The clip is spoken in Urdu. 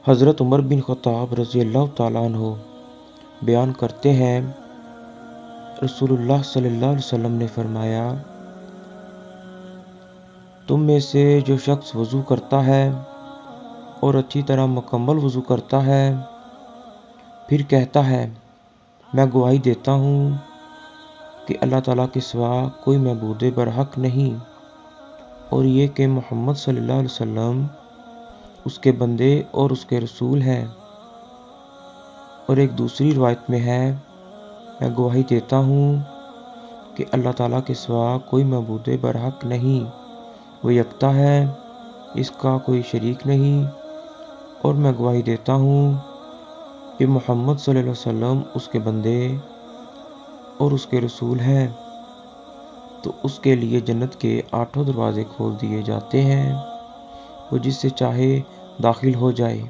حضرت عمر بن خطاب رضی اللہ تعالیٰ عنہ بیان کرتے ہیں، رسول اللہ صلی اللہ علیہ وسلم نے فرمایا، تم میں سے جو شخص وضو کرتا ہے اور اچھی طرح مکمل وضو کرتا ہے، پھر کہتا ہے میں گواہی دیتا ہوں کہ اللہ تعالیٰ کے سوا کوئی معبود برحق نہیں، اور یہ کہ محمد صلی اللہ علیہ وسلم اس کے بندے اور اس کے رسول ہیں، اور ایک دوسری روایت میں ہے، میں گواہی دیتا ہوں کہ اللہ تعالیٰ کے سوا کوئی معبود برحق نہیں، وہ یکتا ہے، اس کا کوئی شریک نہیں، اور میں گواہی دیتا ہوں کہ محمد صلی اللہ علیہ وسلم اس کے بندے اور اس کے رسول ہیں، تو اس کے لیے جنت کے 8 دروازے کھول دیے جاتے ہیں، وہ جس سے چاہے داخل ہو جائے۔